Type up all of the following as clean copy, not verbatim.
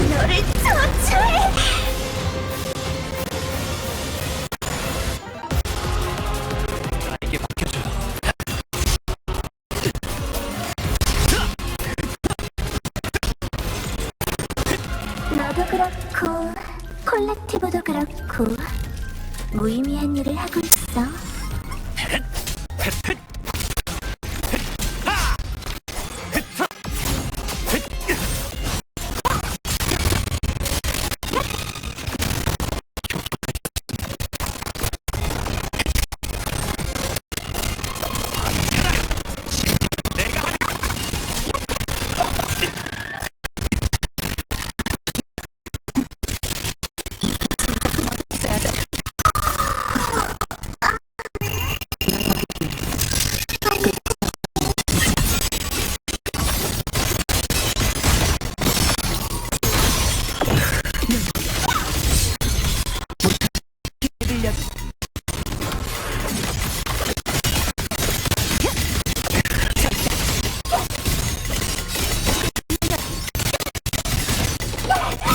너를 저주해! 나에게 맡겨줘요. 너도 그렇고 콜렉티브도 그렇고 무의미한 일을 하고 있어.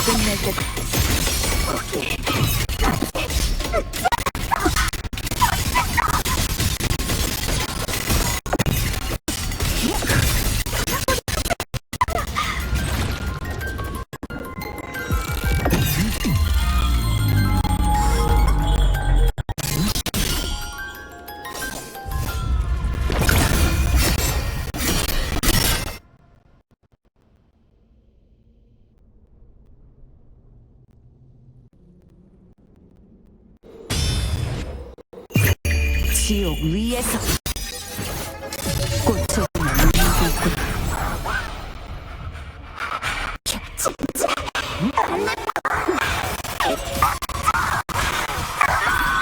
끝날 때 지옥 위에서 꽃을 물고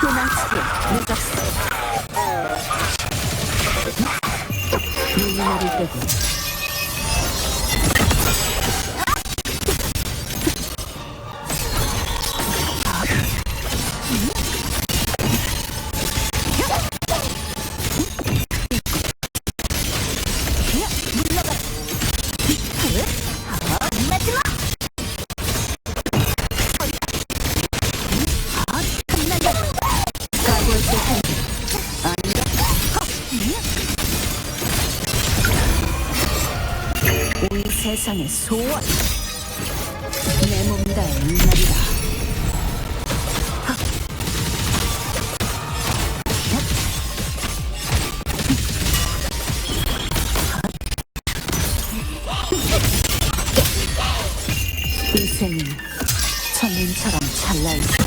도망치기 늦었어. 눈물을 떼고 이 세상의 소원 내 몸 다의 물말이다. 인생은 천년처럼 찰나있다.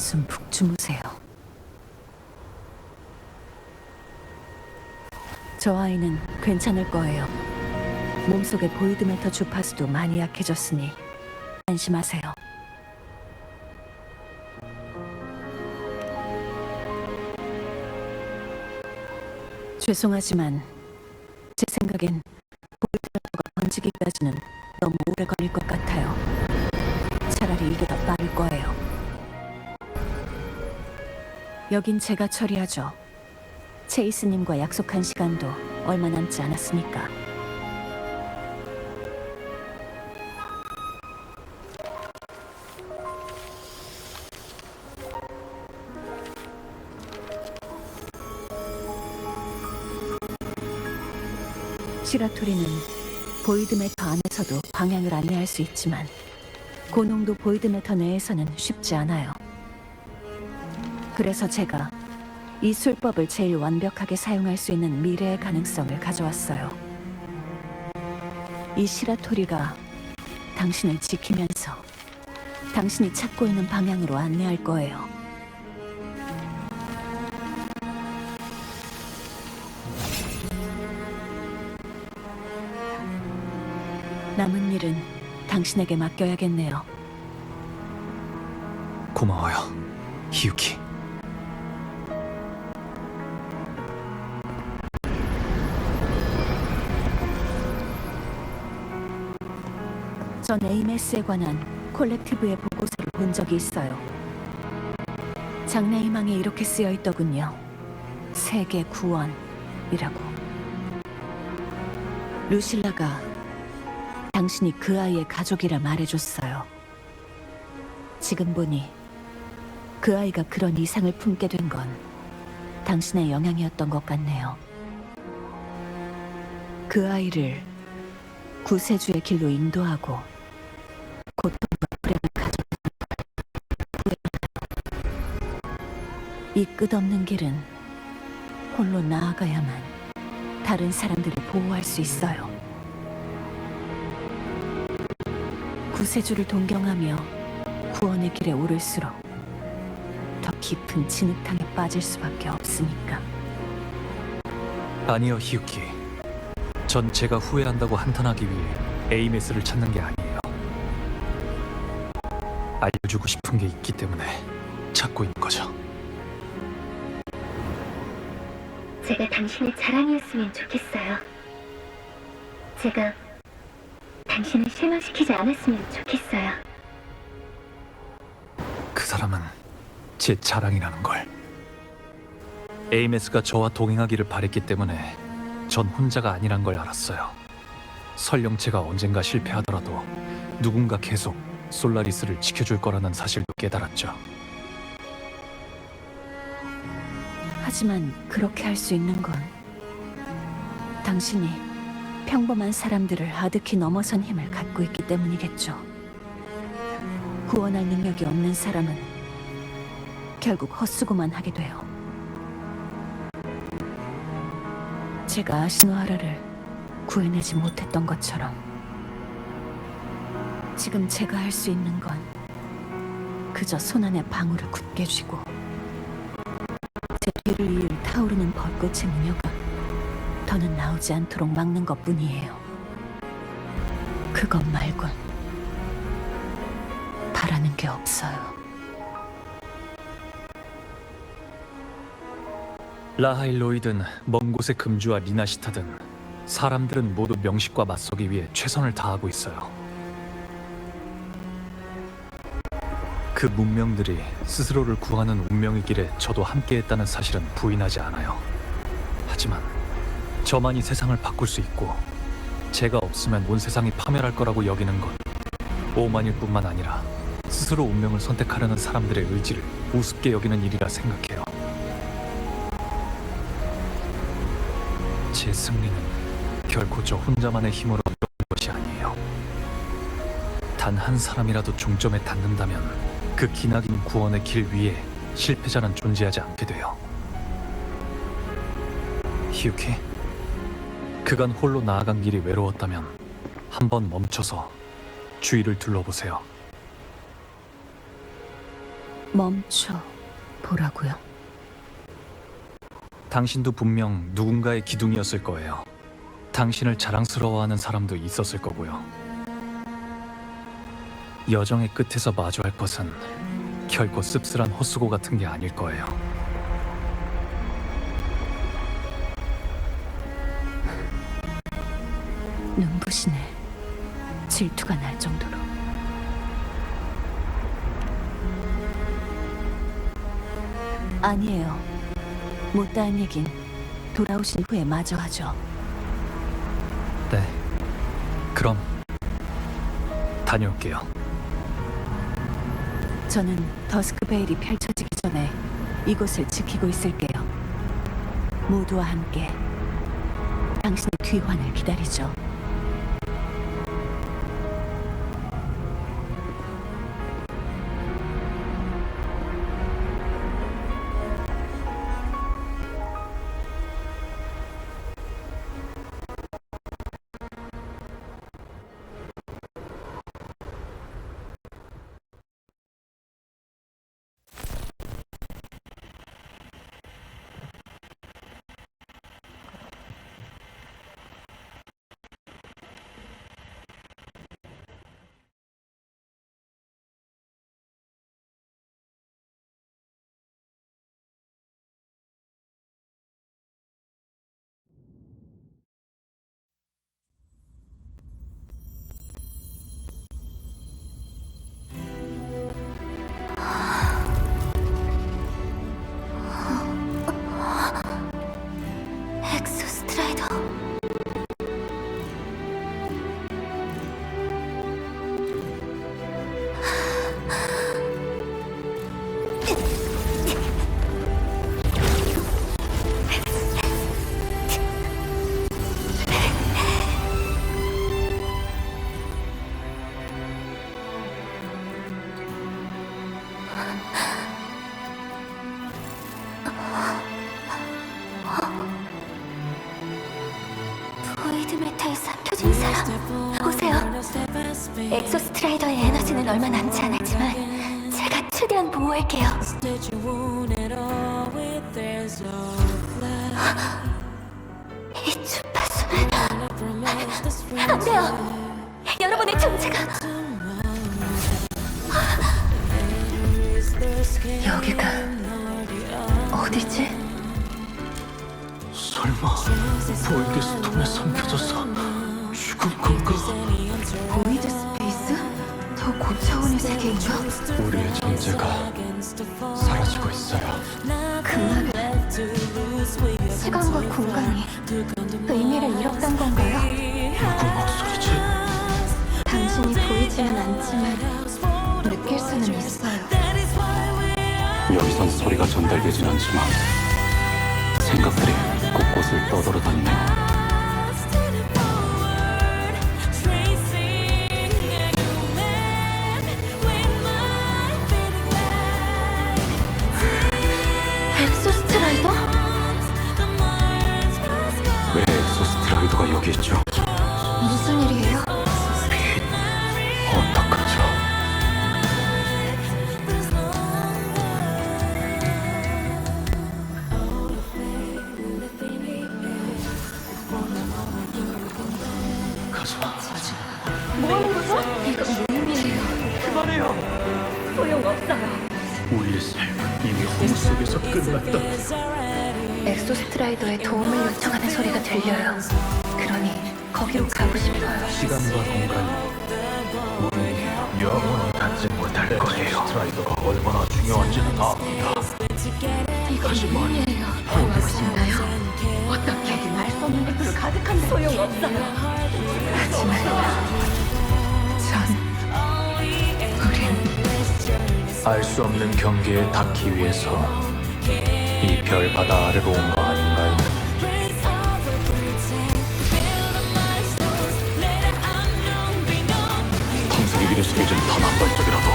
한숨 푹 주무세요. 저 아이는 괜찮을 거예요. 몸속의 보이드메터 주파수도 많이 약해졌으니 안심하세요. 죄송하지만 제 생각엔 보이드메터가 번지기까지는 너무 오래 걸릴 것 같아요. 차라리 이게 더 빠를 거예요. 여긴 제가 처리하죠. 체이스님과 약속한 시간도 얼마 남지 않았으니까. 시라토리는 보이드메터 안에서도 방향을 안내할 수 있지만 고농도 보이드메터 내에서는 쉽지 않아요. 그래서 제가 이 술법을 제일 완벽하게 사용할 수 있는 미래의 가능성을 가져왔어요. 이 시라토리가 당신을 지키면서 당신이 찾고 있는 방향으로 안내할 거예요. 남은 일은 당신에게 맡겨야겠네요. 고마워요, 히유키. 전 에이메스에 관한 콜렉티브의 보고서를 본 적이 있어요. 장래희망에 이렇게 쓰여 있더군요. 세계 구원이라고. 루실라가 당신이 그 아이의 가족이라 말해줬어요. 지금 보니 그 아이가 그런 이상을 품게 된 건 당신의 영향이었던 것 같네요. 그 아이를 구세주의 길로 인도하고 고통과 불행을 가져오는 이 끝없는 길은 홀로 나아가야만 다른 사람들을 보호할 수 있어요. 구세주를 동경하며 구원의 길에 오를수록 더 깊은 진흙탕에 빠질 수밖에 없으니까. 아니요, 히유키. 전 제가 후회한다고 한탄하기 위해 에이메스를 찾는 게 아니에요. 알려주고 싶은 게 있기 때문에 찾고 있는 거죠. 제가 당신의 자랑이었으면 좋겠어요. 제가 당신을 실망시키지 않았으면 좋겠어요. 그 사람은 제 자랑이라는 걸. 에이메스가 저와 동행하기를 바랬기 때문에 전 혼자가 아니란 걸 알았어요. 설령 제가 언젠가 실패하더라도 누군가 계속 솔라리스를 지켜줄 거라는 사실도 깨달았죠. 하지만 그렇게 할 수 있는 건 당신이 평범한 사람들을 아득히 넘어선 힘을 갖고 있기 때문이겠죠. 구원할 능력이 없는 사람은 결국 헛수고만 하게 돼요. 제가 아시노하라를 구해내지 못했던 것처럼 지금 제가 할 수 있는 건 그저 손안에 방울을 굳게 쥐고 제 뒤를 이을 타오르는 벚꽃의 무녀가 더는 나오지 않도록 막는 것뿐이에요. 그것 말곤 바라는 게 없어요. 라하일로이든 먼 곳의 금주와 리나시타든 사람들은 모두 명식과 맞서기 위해 최선을 다하고 있어요. 그 문명들이 스스로를 구하는 운명의 길에 저도 함께했다는 사실은 부인하지 않아요. 하지만 저만이 세상을 바꿀 수 있고 제가 없으면 온 세상이 파멸할 거라고 여기는 건 오만일 뿐만 아니라 스스로 운명을 선택하려는 사람들의 의지를 우습게 여기는 일이라 생각해요. 제 승리는 결코 저 혼자만의 힘으로 이루어진 것이 아니에요. 단 한 사람이라도 종점에 닿는다면 그 기나긴 구원의 길 위에 실패자는 존재하지 않게 돼요. 히유키, 그간 홀로 나아간 길이 외로웠다면 한번 멈춰서 주위를 둘러보세요. 멈춰 보라고요. 당신도 분명 누군가의 기둥이었을 거예요. 당신을 자랑스러워하는 사람도 있었을 거고요. 여정의 끝에서 마주할 것은 결코 씁쓸한 헛수고 같은 게 아닐 거예요. 눈부시네. 질투가 날 정도로. 아니에요. 못다한 얘긴 돌아오신 후에 마저 하죠. 네. 그럼 다녀올게요. 저는 더스크 베일이 펼쳐지기 전에 이곳을 지키고 있을게요. 모두와 함께 당신의 귀환을 기다리죠. 엑소스트라이더. 보이드 메탈 삼켜진 사람 보세요. 엑소스트라이더의 에너지는 얼마 남지 않았지만 제가 최대한 보호할게요. 이 주파수는 안 돼요. 여러분의 존재가 여기가 어디지? 설마 보이드 스톰에 삼켜져서 죽은 건가? 보이드 스페이스? 더 고차원의 세계인가? 우리의 존재가 사라지고 있어요. 그 말은 시간과 공간이 의미를 잃었던 건가요? 누구 목소리지? 당신이 보이지는 않지만 느낄 수는 있어요. 여기선 소리가 전달되진 않지만 생각들이 곳곳을 떠돌아다니네요. 엑소스트라이더? 왜 엑소스트라이더가 여기 있죠? 무슨 일이에요? 어떡하죠? 가서 이거 무슨 일이에요? 소용없어요. 우리의 삶은 이미 홍 속에서 끝났다. 엑소스트라이더에 도움을 요청하는 소리가 들려요. 그러니 거기로 가고 싶어요. 시간과 공간이 우리 영원히 닿지 못할 거예요. 스트라이더가 얼마나 중요한지는 압니다. 이거 무슨 일이에요? 보고 싶나요? 어떻게 말 수 없는 것들로 가득한데 소용없어요. 하지만 우린 알 수 없는 경계에 닿기 위해서 이 별 바다 아래로 온 거 아닌가요? 탐색의 길에 숨겨진 단 한 발짝이라도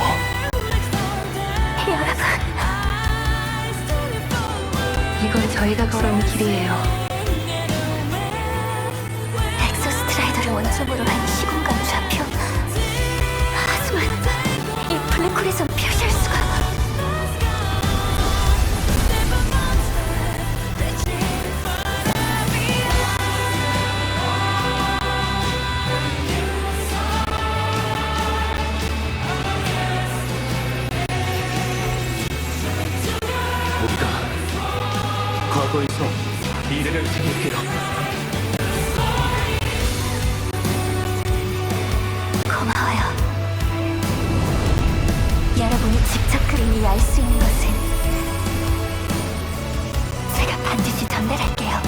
여러분, 이건 저희가 걸어온 길이에요. 엑소스트라이더를 원점으로 한 시공간 좌표. 하지만 이 블랙홀에선 표시할 수가. 의뢰를 드릴게요. 고마워요. 여러분이 직접 그린 이 알 수 있는 것은 제가 반드시 전달할게요.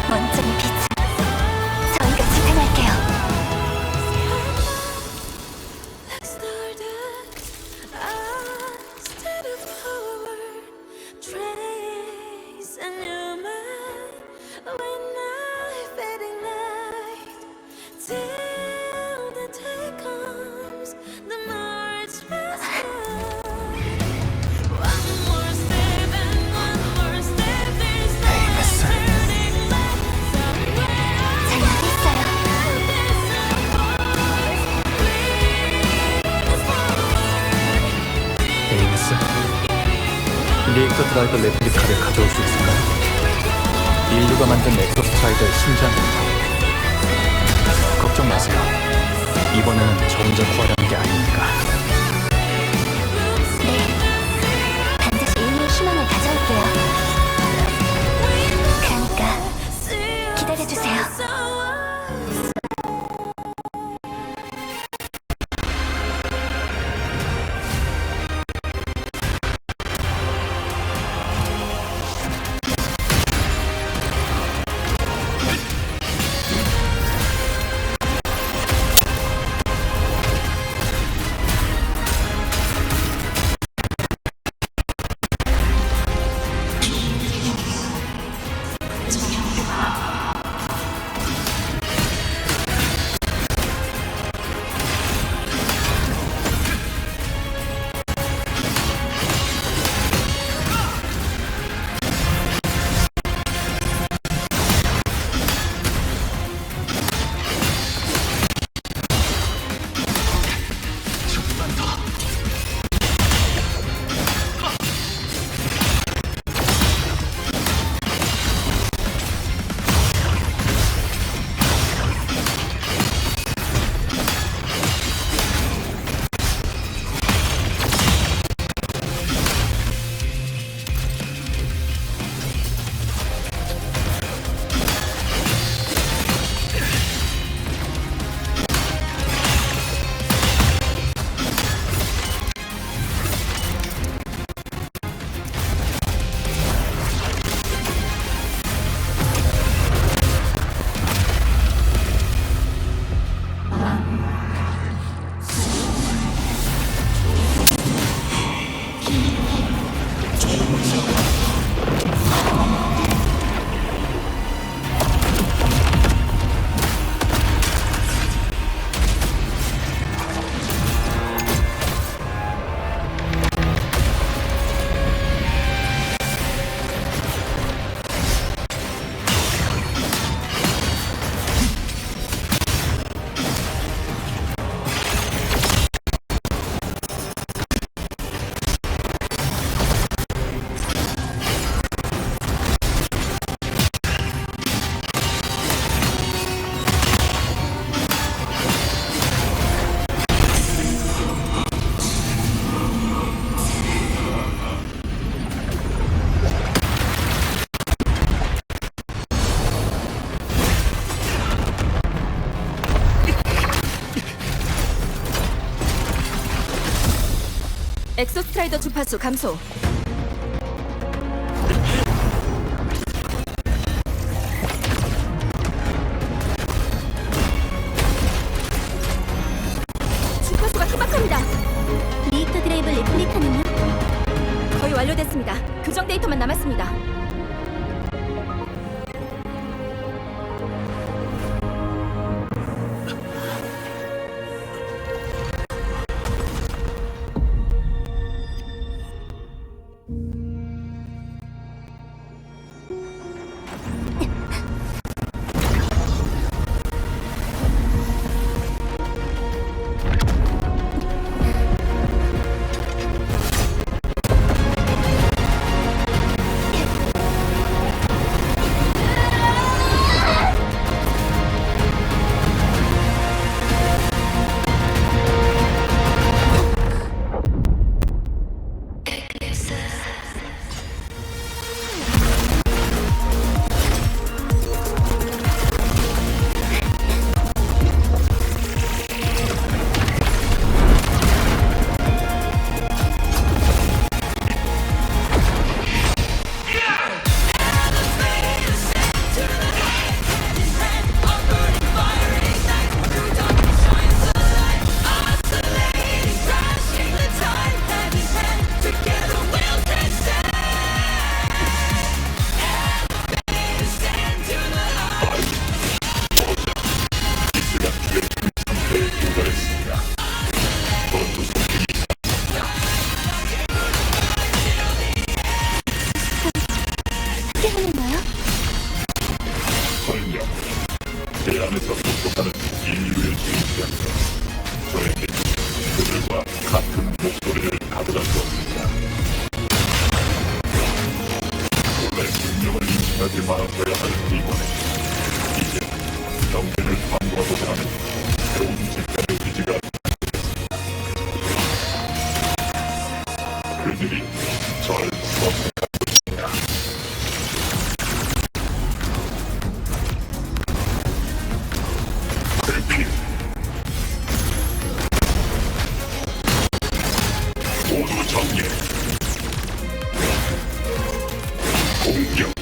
원점의 빛은 저희가 지탱할게요. 에이메스, 잘 알겠어요. 에이메스. 리액터 드라이버 레플리카를 가져올 수 있을까요? 인류가 만든 엑소스트라이더의 심장입니다. 걱정 마세요. 이번에는 저 혼자 구하려는 게 아니니까. 네, 반드시 인류의 희망을 가져올게요. 그러니까 기다려주세요. 엑소스트라이더 주파수 감소. 주파수가 희박합니다. 리액터 드라이버 레플리카는요? 거의 완료됐습니다. 교정 데이터만 남았습니다. 가져갈 수 없습니다. 원래 분명을 인식하지 말았어야 할 이번에 이제 경계를 방어하고자 하는 새로운 집단의 의지가 그들이 절 선택하고 있습니다. 대피 모두 정리해 공격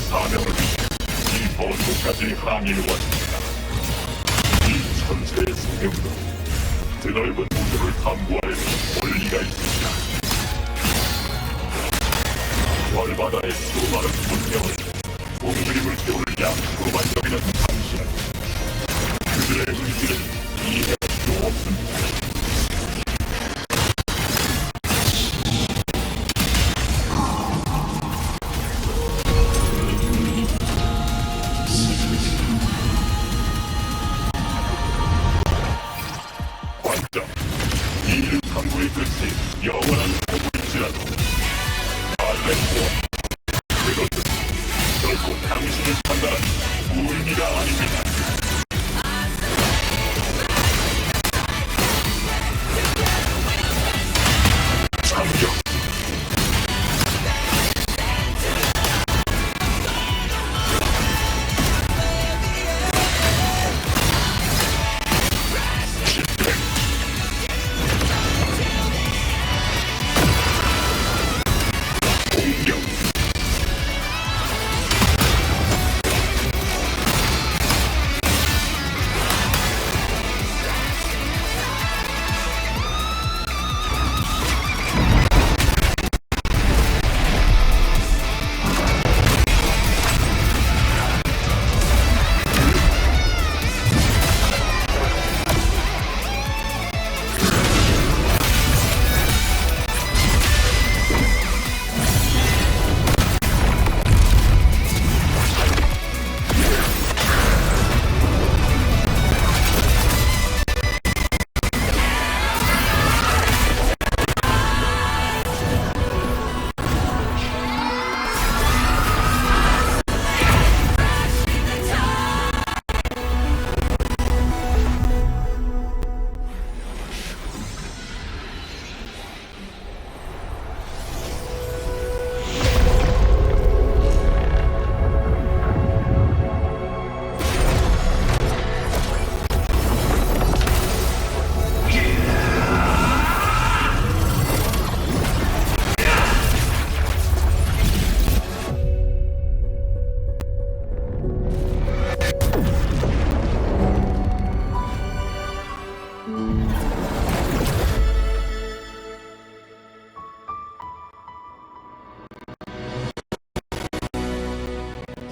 사명을 위해 이 번호까지 항해해왔습니다. 이 천세의 생명도 드넓은 우주를 탐구할 권리가 있습니다. 월바다의 수많은 문명을 공그림을 태울 양으로만 여기는 당신은 그들의 의지를 이해할 수 없습니다. 관점, 이 탐구의 끝이 영원한 고국일지라도 알레코 그것은 결코 당신을 판단한 의미가 아닙니다. 참격 집행 공격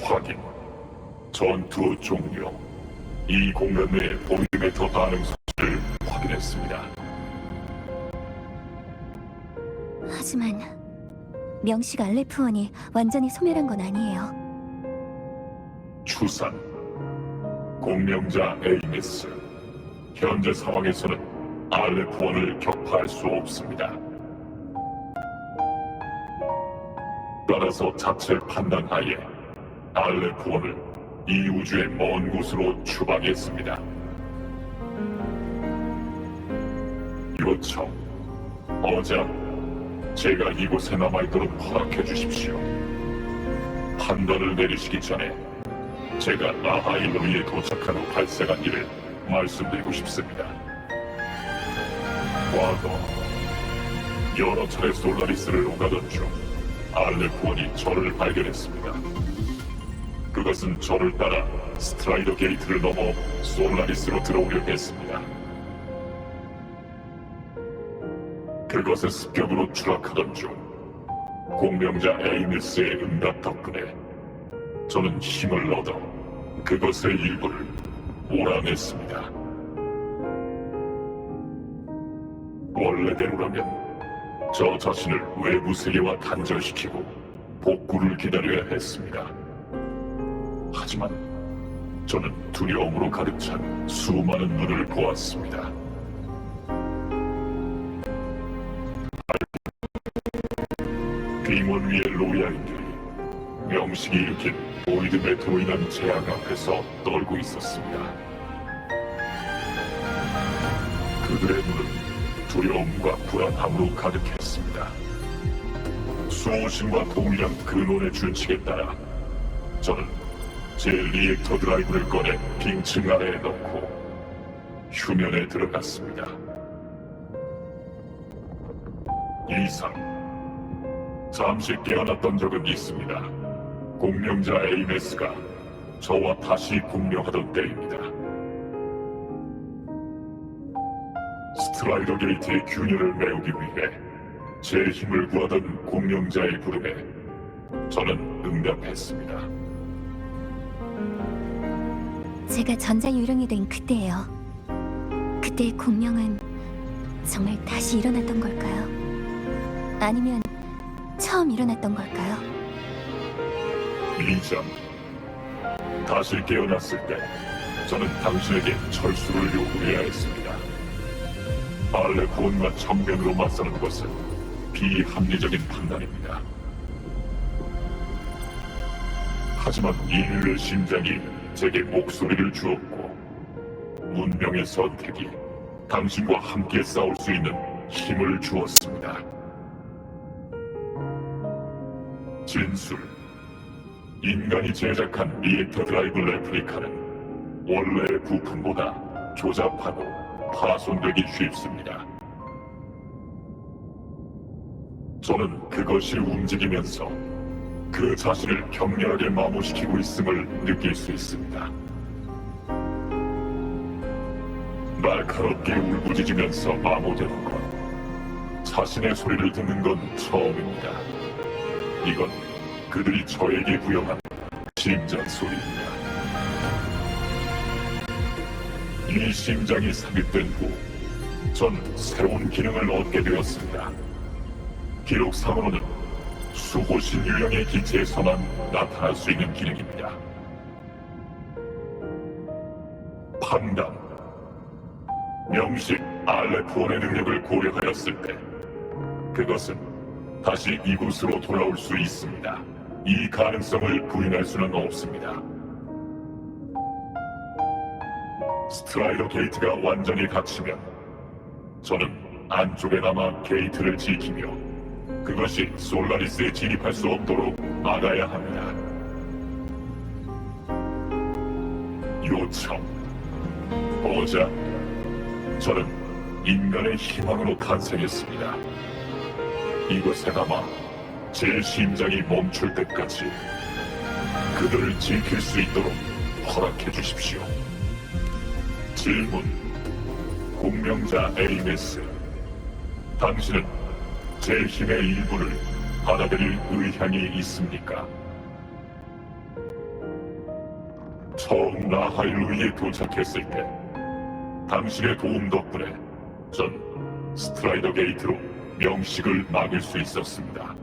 확인. 전투 종료. 이 공간 내 볼리메터 반응 수치를 확인했습니다. 하지만 명식 알레프원이 완전히 소멸한 건 아니에요. 추산. 공명자 에이메스. 현재 상황에서는 알레프원을 격파할 수 없습니다. 따라서 자체 판단하에 알레프원을 이 우주의 먼 곳으로 추방했습니다. 요청, 어장, 제가 이곳에 남아있도록 허락해 주십시오. 판단을 내리시기 전에 제가 아하일로이에 도착한 후 발생한 일을 말씀드리고 싶습니다. 과거 여러 차례 솔라리스를 오가던 중 알레프온이 저를 발견했습니다. 그것은 저를 따라 스트라이더 게이트를 넘어 솔라리스로 들어오려 했습니다. 그것의 습격으로 추락하던 중 공명자 에이메스의 응답 덕분에 저는 힘을 얻어 그것의 일부를 몰아냈습니다. 원래대로라면 저 자신을 외부 세계와 단절시키고 복구를 기다려야 했습니다. 하지만 저는 두려움으로 가득 찬 수많은 눈을 보았습니다. 빙원 위의 로야인들이 명식이 일으킨 보이드 메트로이라는 재앙 앞에서 떨고 있었습니다. 그들의 눈은 두려움과 불안함으로 가득했습니다. 수호신과 동일한 근원의 준칙에 따라 저는 제 리액터 드라이브를 꺼내 빙층 아래에 넣고 휴면에 들어갔습니다. 이상 잠시 깨어났던 적은 있습니다. 공명자 에이메스가 저와 다시 공명하던 때입니다. 스트라이더 게이트의 균열을 메우기 위해 제 힘을 구하던 공명자의 부름에 저는 응답했습니다. 제가 전자유령이 된 그때예요. 그때의 공명은 정말 다시 일어났던 걸까요? 아니면 처음 일어났던 걸까요? 리장, 다시 깨어났을 때 저는 당신에게 철수를 요구해야 했습니다. 알레프온과 정면으로 맞서는 것은 비합리적인 판단입니다. 하지만 인류의 심장이 제게 목소리를 주었고 문명의 선택이 당신과 함께 싸울 수 있는 힘을 주었습니다. 진술, 인간이 제작한 리액터 드라이브 레플리카는 원래의 부품보다 조잡하고 파손되기 쉽습니다. 저는 그것이 움직이면서 그 자신을 격렬하게 마모시키고 있음을 느낄 수 있습니다. 날카롭게 울부짖으면서 마모되는 것, 자신의 소리를 듣는 건 처음입니다. 이건 그들이 저에게 부여한 심장 소리입니다. 이 심장이 삽입된 후, 전 새로운 기능을 얻게 되었습니다. 기록상으로는 수호신 유형의 기체에서만 나타날 수 있는 기능입니다. 판단. 명식 알레프온의 능력을 고려하였을 때 그것은 다시 이곳으로 돌아올 수 있습니다. 이 가능성을 부인할 수는 없습니다. 스트라이더 게이트가 완전히 닫히면 저는 안쪽에 남아 게이트를 지키며 그것이 솔라리스에 진입할 수 없도록 막아야 합니다. 요청. 보자. 저는 인간의 희망으로 탄생했습니다. 이곳에 남아 제 심장이 멈출 때까지 그들을 지킬 수 있도록 허락해 주십시오. 질문. 공명자 에이메스, 당신은 제 힘의 일부를 받아들일 의향이 있습니까? 처음 라하일루이에 도착했을 때 당신의 도움 덕분에 전 스트라이더 게이트로 명식을 막을 수 있었습니다.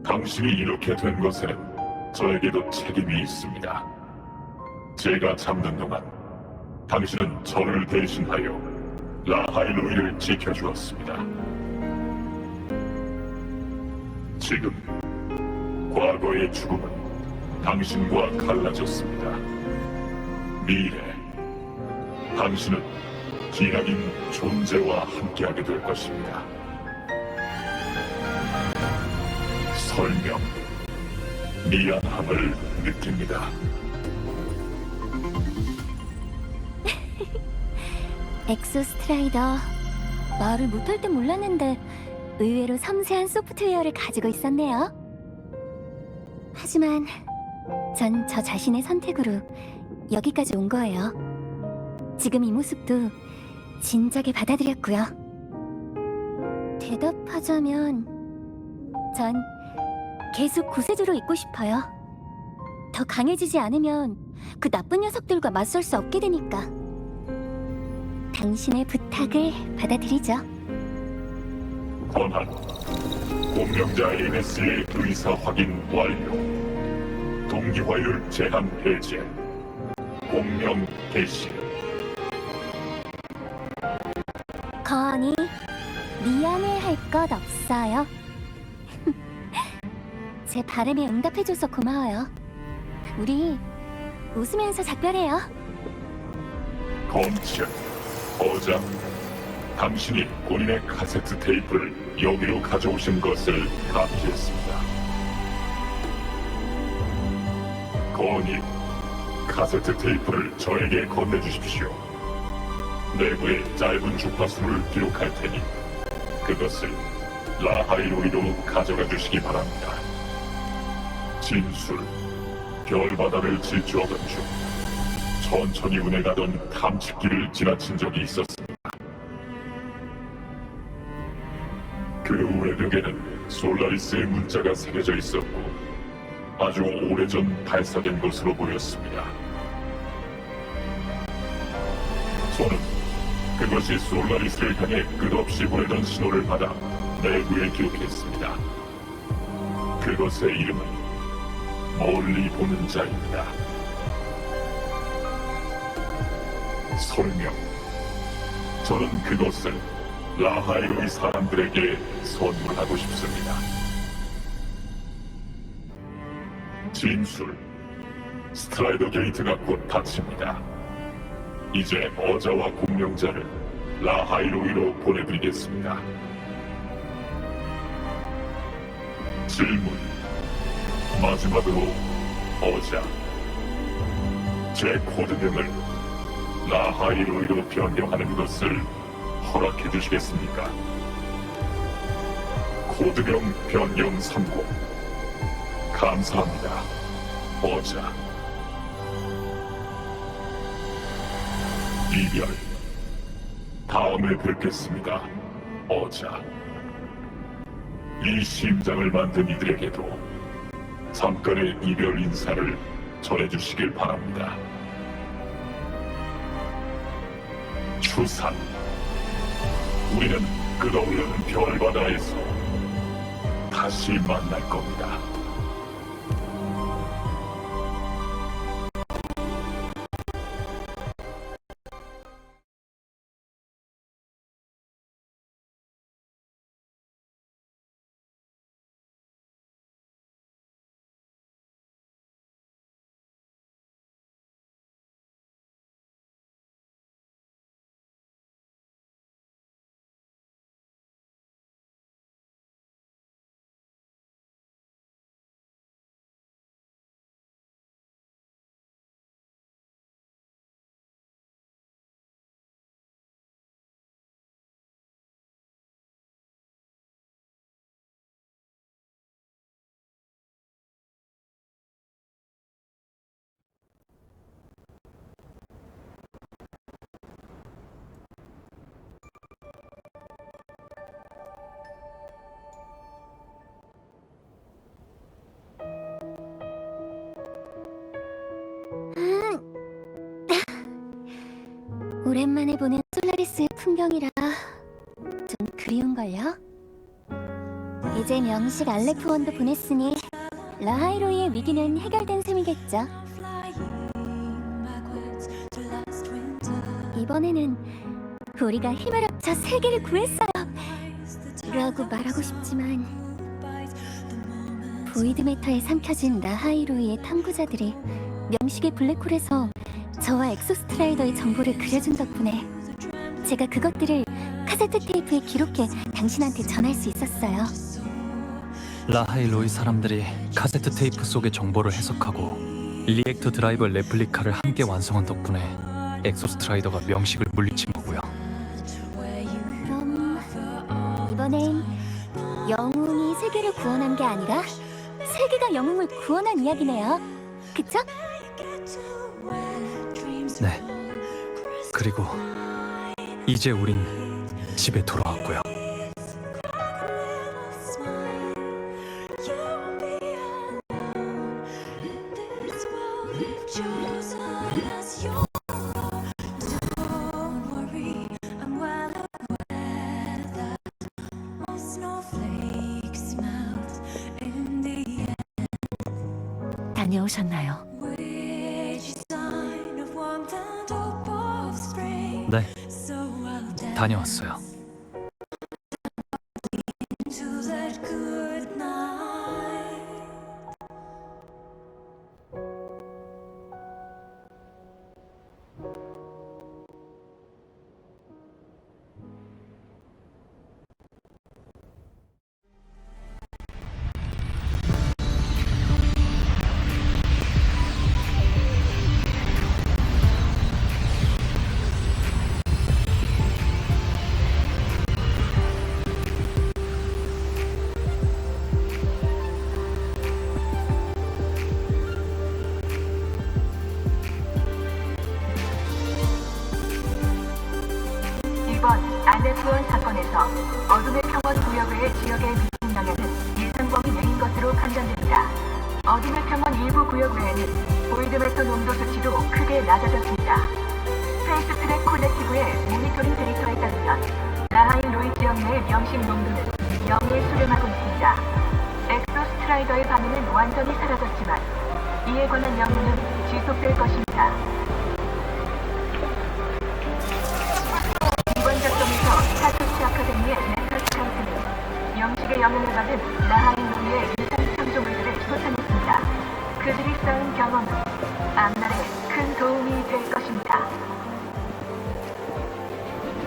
당신이 이렇게 된 것에는 저에게도 책임이 있습니다. 제가 잠든 동안 당신은 저를 대신하여 라하일루이를 지켜주었습니다. 지금 과거의 죽음은 당신과 갈라졌습니다. 미래, 당신은 기나긴 존재와 함께하게 될 것입니다. 설명, 미안함을 느낍니다. 엑소스트라이더, 말을 못할 땐 몰랐는데 의외로 섬세한 소프트웨어를 가지고 있었네요. 하지만 전 저 자신의 선택으로 여기까지 온 거예요. 지금 이 모습도 진작에 받아들였고요. 대답하자면 전 계속 구세주로 있고 싶어요. 더 강해지지 않으면 그 나쁜 녀석들과 맞설 수 없게 되니까. 당신의 부탁을 받아들이죠. 권한 공명자 NS의 의사 확인 완료. 동기화율 제한 해제. 공명 개시. 건이 미안해할 것 없어요. 제 바람에 응답해줘서 고마워요. 우리 웃으면서 작별해요. 검찰 어장 당신이 본인의 카세트 테이프를 여기로 가져오신 것을 감지했습니다. 건이 카세트 테이프를 저에게 건네주십시오. 내부에 짧은 주파수를 기록할 테니 그것을 라하이로이로 가져가 주시기 바랍니다. 진술 별바다를 질주하던 중 천천히 운행하던 탐측기를 지나친 적이 있었습니다. 그 외벽에는 솔라리스의 문자가 새겨져 있었고 아주 오래전 발사된 것으로 보였습니다. 저는 그것이 솔라리스를 향해 끝없이 보내던 신호를 받아 내부에 기록했습니다. 그것의 이름은 멀리 보는 자입니다. 설명. 저는 그것을 라하이로의 사람들에게 선물하고 싶습니다. 진술. 스트라이더 게이트가 곧 닫힙니다. 이제 어자와 공명자를 라하이로이로 보내드리겠습니다. 질문. 마지막으로 어자. 제 코드명을 라하이로이로 변경하는 것을 허락해 주시겠습니까? 코드명 변경 성공. 감사합니다. 어자. 이별. 다음에 뵙겠습니다. 어자. 이 심장을 만든 이들에게도 잠깐의 이별 인사를 전해주시길 바랍니다. 추산. 우리는 끝없는 별바다에서 다시 만날 겁니다. 오랜만에 보는 솔라리스의 풍경이라 좀 그리운걸요? 이제 명식 알레프원도 보냈으니 라하이로이의 위기는 해결된 셈이겠죠. 이번에는 우리가 힘을 합쳐 세계를 구했어요! 라고 말하고 싶지만 보이드매터에 삼켜진 라하이로이의 탐구자들이 명식의 블랙홀에서 저와 엑소스트라이더의 정보를 그려준 덕분에 제가 그것들을 카세트 테이프에 기록해 당신한테 전할 수 있었어요. 라하이로이 사람들이 카세트 테이프 속의 정보를 해석하고 리액터 드라이버 레플리카를 함께 완성한 덕분에 엑소스트라이더가 명식을 물리친 거고요. 그럼 영웅이 세계를 구원한 게 아니라 세계가 영웅을 구원한 이야기네요. 그쵸? 네. 그리고 이제 우린 집에 돌아왔고요. 다녀오셨나요? 네. 다녀왔어요. 이번 알레프온 사건에서 어둠의 평원 구역의 지역에 미친 영향은 예상범위 내인 것으로 판단됩니다. 어둠의 평원 일부 구역 외에는 보이드메터 농도 수치도 크게 낮아졌습니다. 페이스트랙 콜렉티브의 모니터링 데이터에 따르면 라하인 로이 지역 내의 명식 농도는 0에 수렴하고 있습니다. 엑소스트라이더의 반응은 완전히 사라졌지만 이에 관한 연구는 지속될 것입니다. 이번 작동에서 스타트스 아카데미의 메탈 스카우트는 명식의 영향을 받은 라하인 로이의 이상 창조물들을 소탕했습니다. 그들이 쌓은 경험은 앞날에 큰 도움이 될 것입니다.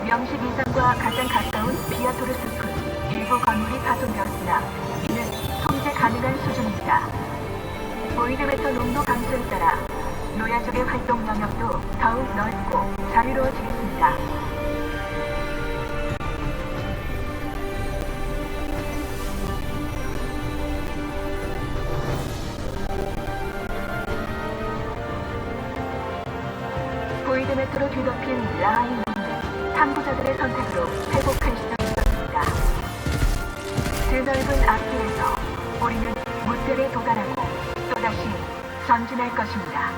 명식 이상과 가장 가까운 비아토르 숲은 일부 건물이 파손되었으나 이는 통제 가능한 수준입니다. 보이드메터 농도 감소에 따라 노야족의 활동 영역도 더욱 넓고 자유로워지겠습니다. 보이드메터로 뒤덮인 라하인 농은 탐구자들의 선택으로 회복할 수 있었습니다. 드넓은 앞길에서 우리는 무대에 도달하고 또다시 전진할 것입니다.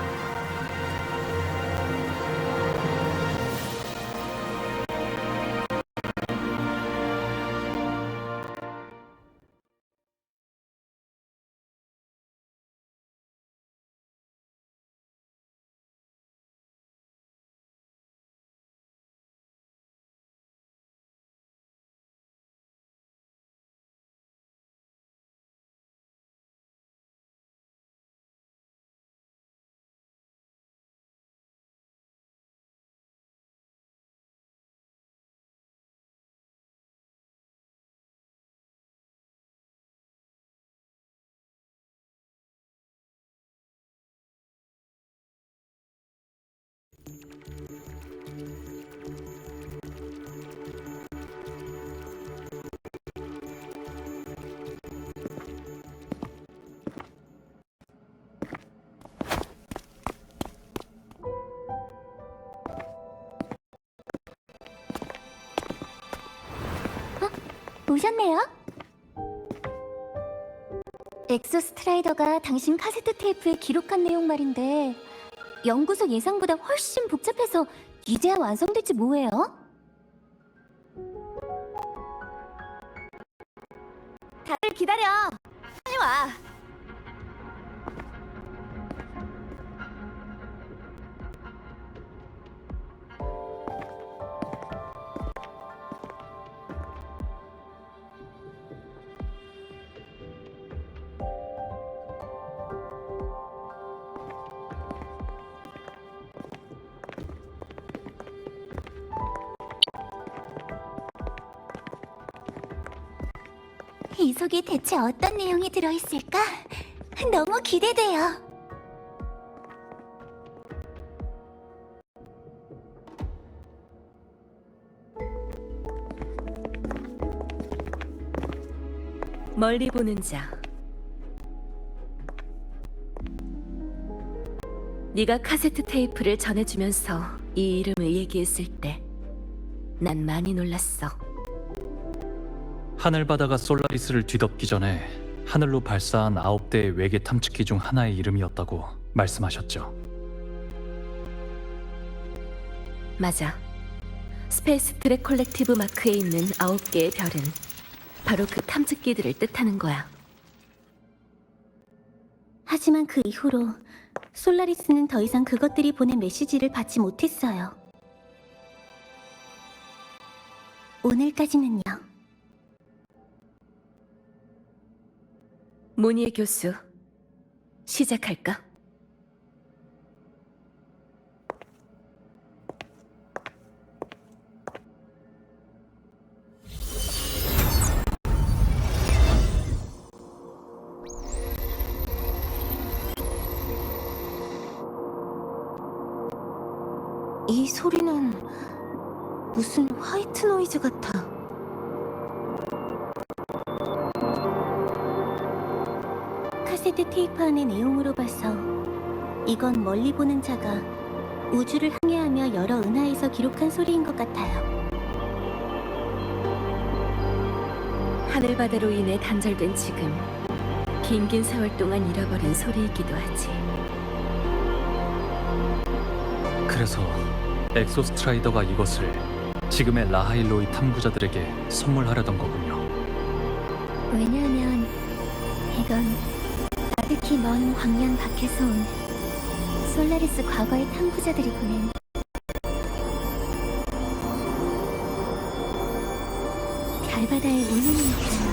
오셨네요? 엑소스트라이더가 당신 카세트 테이프에 기록한 내용 말인데 연구소 예상보다 훨씬 복잡해서 이제야 완성될지 뭐예요? 다들 기다려. 빨리 와. 이 속에 대체 어떤 내용이 들어있을까? 너무 기대돼요. 멀리 보는 자. 네가 카세트 테이프를 전해주면서 이 이름을 얘기했을 때 난 많이 놀랐어. 하늘바다가 솔라리스를 뒤덮기 전에 하늘로 발사한 9대의 외계 탐측기 중 하나의 이름이었다고 말씀하셨죠. 맞아. 스페이스 트랙 콜렉티브 마크에 있는 9개의 별은 바로 그 탐측기들을 뜻하는 거야. 하지만 그 이후로 솔라리스는 더 이상 그것들이 보낸 메시지를 받지 못했어요. 오늘까지는요. 모니에 교수, 시작할까? 이 소리는 무슨 화이트 노이즈 같아. 카세트 테이프 안의 내용으로 봐서 이건 멀리 보는 자가 우주를 항해하며 여러 은하에서 기록한 소리인 것 같아요. 하늘바다로 인해 단절된 지금 긴 세월 동안 잃어버린 소리이기도 하지. 그래서 엑소스트라이더가 이것을 지금의 라하일로이 탐구자들에게 선물하려던 거군요. 왜냐하면 이건 아득히 먼 광년 밖에서 온 솔라리스 과거의 탐구자들이 보낸 별바다의 문이니까요.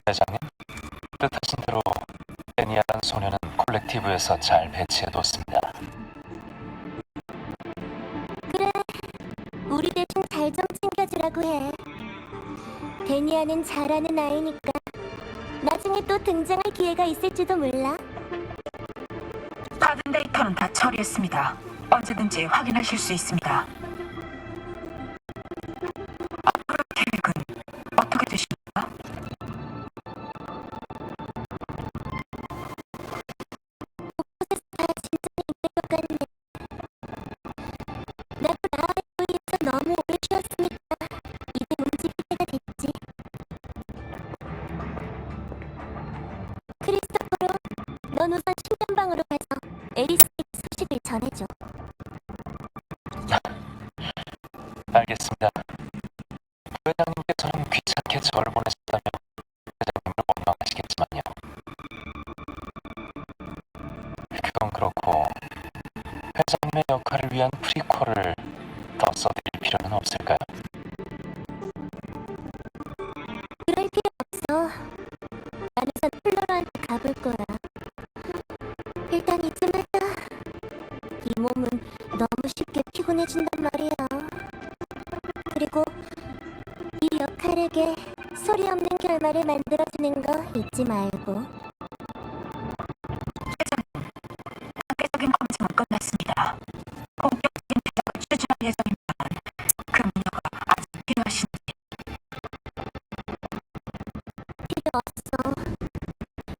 대장님, 뜻하신 대로 데니아라는 소녀는 콜렉티브에서 잘 배치해뒀습니다. 그래, 우리 대신 잘 좀 챙겨주라고 해. 데니아는 잘하는 아이니까 나중에 또 등장할 기회가 있을지도 몰라. 받은 데이터는 다 처리했습니다. 언제든지 확인하실 수 있습니다. 앞으로 계획은 어떻게 되십니까? 다 진전이 있는 것 같네. 나도 나아이에서 너무 오래 쉬었으니까 이제 움직일 때가 됐지. 크리스토퍼로, 넌 우선 신전방으로 가서 에리스에게 소식을 전해줘. 알겠습니다. 부회장님께서는 귀찮게 저를 보내셨다며 회장님을 원망하시겠지만요. 그건 그렇고 회장님의 역할을 위한 프리퀄을 더 써드릴 필요는 없을까요? 그럴 필요 없어. 난 우선 플로라한테 가볼 거야. 일단 이쯤 하자. 이 몸은 너무 쉽게 피곤해진단 말이야. 그리고 이 역할에게 소리 없는 결말을 만들어주는 거 잊지 말고. 회장님, 단계적인 검증은 끝났습니다. 본격적인 대작을 추진할 예정이지만 그 문서가 아직 필요하신지. 필요 없어.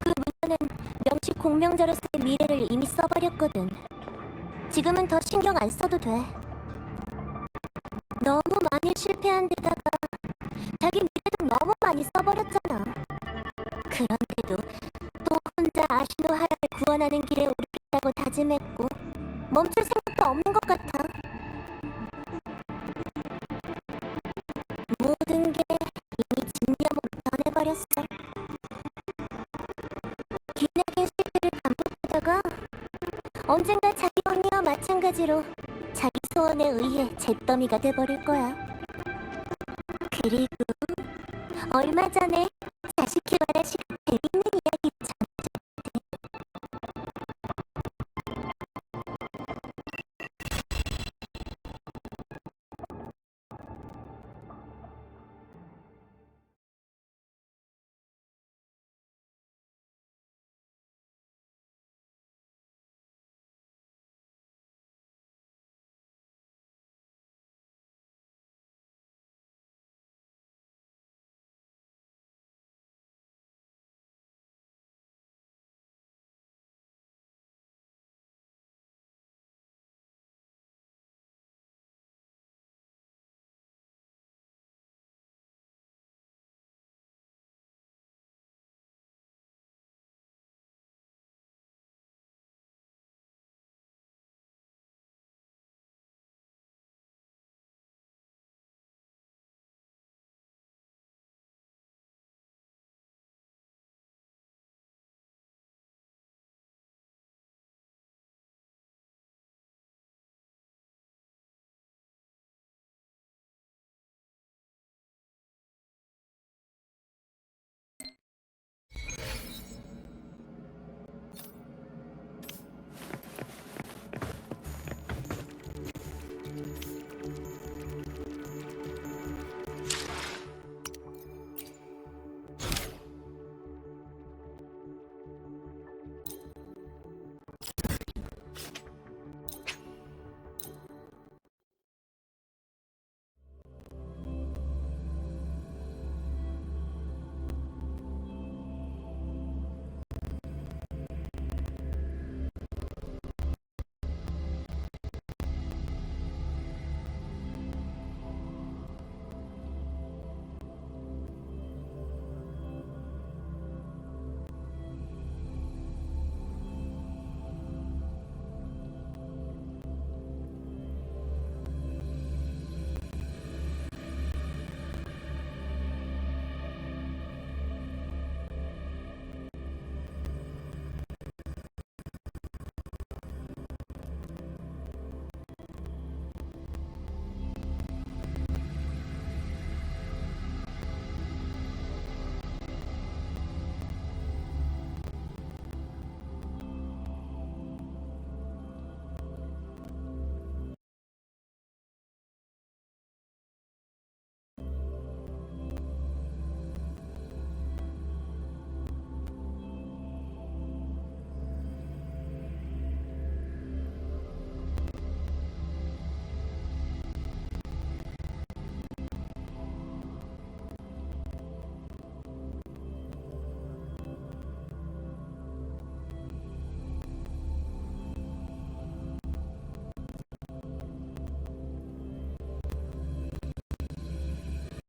그 문서는 명식 공명자로서의 미래를 이미 써버렸거든. 지금은 더 신경 안 써도 돼. 너무 많이 실패한 데다가 자기 미래도 너무 많이 써버렸잖아. 그런데도 또 혼자 아시노하라를 구원하는 길에 오르겠다고 다짐했고 멈출 생각도 없는 것 같아. 모든 게 이미 집념으로 변해버렸어. 기나긴 실패를 반복하다가 언젠가 자기 언니와 마찬가지로 자기 소원에 의해 잿더미가 돼버릴 거야. 그리고 얼마 전에